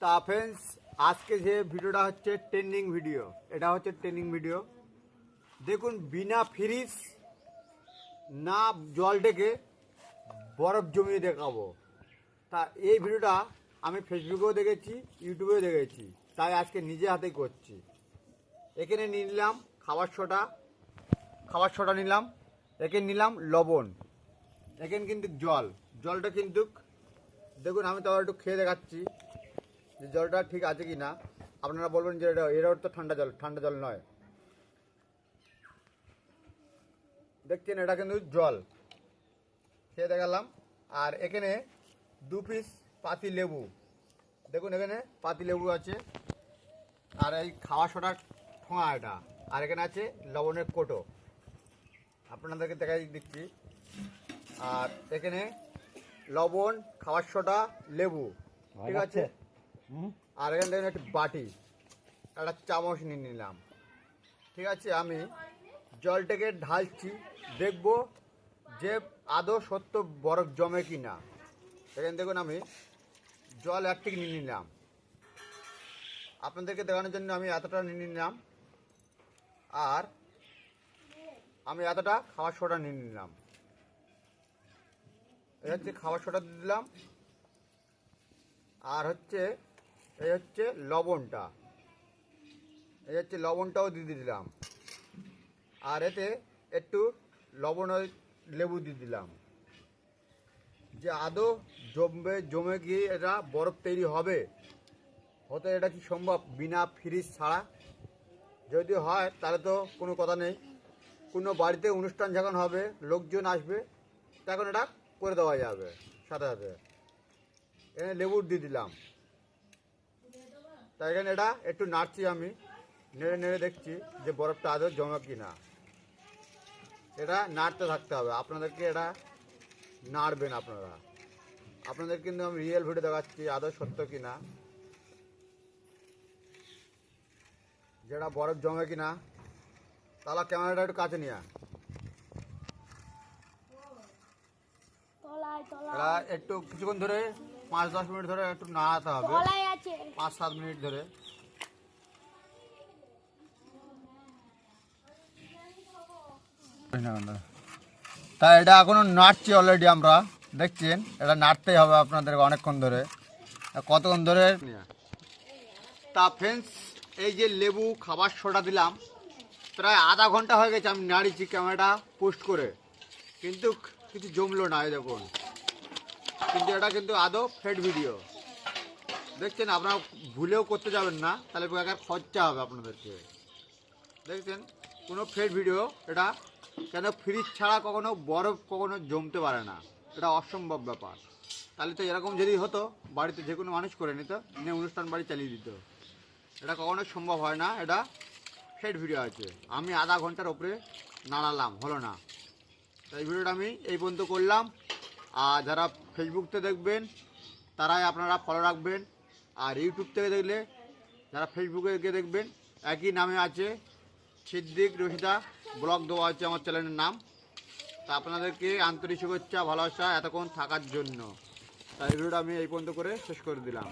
তা ফ্রেন্ডস, আজকে যে ভিডিওটা হচ্ছে ট্রেন্ডিং ভিডিও, এটা হচ্ছে ট্রেন্ডিং ভিডিও। দেখুন, বিনা ফ্রিজ না জল ডেকে বরফ জমিয়ে দেখাবো। তা এই ভিডিওটা আমি ফেসবুকেও দেখেছি, ইউটিউবেও দেখেছি, তাই আজকে নিজে হাতেই করছি। এখানে নিয়ে নিলাম খাবার সোডা নিলাম, এখানে নিলাম লবণ, এখানে কিন্তু জলটা কিন্তু দেখুন, আমি তো একটু খেয়ে দেখাচ্ছি যে জলটা ঠিক আছে কি না। আপনারা বলবেন যে এটাও তো ঠান্ডা জল নয়। দেখছেন, এটা কিন্তু জল, খেয়ে দেখালাম। আর এখানে 2 পিস পাতি লেবু, দেখুন এখানে পাতি লেবু আছে। আর এই খাওয়া সোডার ঠোঙা এটা। আর এখানে আছে লবণের কোটো, আপনাদেরকে দেখাই দিচ্ছি। আর এখানে লবণ, খাওয়ার সোডা, লেবু, ঠিক আছে। আর এখানে দেখুন একটি বাটি, একটা চামচ নিয়ে নিলাম, ঠিক আছে। আমি জলটাকে ঢালছি, দেখব যে আদৌ সত্য বরফ জমে কি না। এখানে দেখুন আমি জল একটি নিয়ে নিলাম, আপনাদেরকে দেখানোর জন্য আমি এতটা নিয়ে নিলাম। আর আমি এতটা খাবার সোডা নিয়ে নিলাম, এই হচ্ছে খাবার সোডা দিয়ে দিলাম। আর এই হচ্ছে লবণটাও দিয়ে দিলাম। আর এতে একটু লবণ ওই লেবু দিয়ে দিলাম, যে আদৌ জমে গিয়ে এটা বরফ তৈরি হবে। হতে এটা কি সম্ভব বিনা ফ্রিজ ছাড়া? যদি হয় তাহলে তো কোনো কথা নেই, কোনো বাড়িতে অনুষ্ঠান যখন হবে, লোকজন আসবে, তখন এটা করে দেওয়া যাবে সাথে সাথে। এখানে লেবু দিয়ে দিলাম, তাই এখানে এটা একটু নাড়ছি, আমি নেড়ে নেড়ে দেখছি যে বরফটা আদৌ জমে কি না। এটা নাড়তে থাকতে হবে আপনাদেরকে, এটা নাড়বেন আপনাদের কিন্তু আমি রিয়েল ভিডিও দেখাচ্ছি আদৌ সত্য কি না, যেটা বরফ জমে কি না। তাহলে ক্যামেরাটা একটু কাছে নিয়ে এটা একটু কিছুক্ষণ ধরে 5-10 মিনিট ধরে একটু নাড়াতে হবে, 5-7 মিনিট ধরে। তা এটা এখনো নাড়ছি অলরেডি, আমরা দেখছেন এটা নাড়তেই হবে আপনাদের অনেকক্ষণ ধরে। কতক্ষণ ধরে? তা ফ্রেন্ডস, এই যে লেবু খাবার সোডা দিলাম, প্রায় আধা ঘন্টা হয়ে গেছে আমি নাড়িছি ক্যামেরাটা পোস্ট করে, কিন্তু কিছু জমলো না। এই দেখুন, কিন্তু এটা কিন্তু আদৌ ফেড ভিডিও, দেখছেন। আপনারা ভুলেও করতে যাবেন না, তাহলে বেকার খরচা হবে আপনাদেরকে। দেখছেন, কোনো ফেড ভিডিও এটা, কেন ফ্রিজ ছাড়া কখনো বরফ কখনো জমতে পারে না, এটা অসম্ভব ব্যাপার। তাহলে তো এরকম যদি হতো, বাড়িতে যে কোনো মানুষ করে নিত, নিয়ে অনুষ্ঠান বাড়ি চালিয়ে দিত। এটা কখনো সম্ভব হয় না, এটা ফেড ভিডিও আছে। আমি আধা ঘন্টার ওপরে নাড়ালাম, হলো না। তাই ভিডিওটা আমি এই পর্যন্ত করলাম। আর যারা ফেসবুকতে দেখবেন তারাই আপনারা ফলো রাখবেন, আর ইউটিউব থেকে দেখলে যারা ফেসবুকে গিয়ে দেখবেন, একই নামে আছে, সিদ্দিক রশিদা ব্লগ দেওয়া আছে আমার চ্যানেলের নাম। তা আপনাদেরকে আন্তরিক শুভেচ্ছা, ভালোবাসা এতক্ষণ থাকার জন্য। তাই ভিডিওটা আমি এই পর্যন্ত করে শেষ করে দিলাম।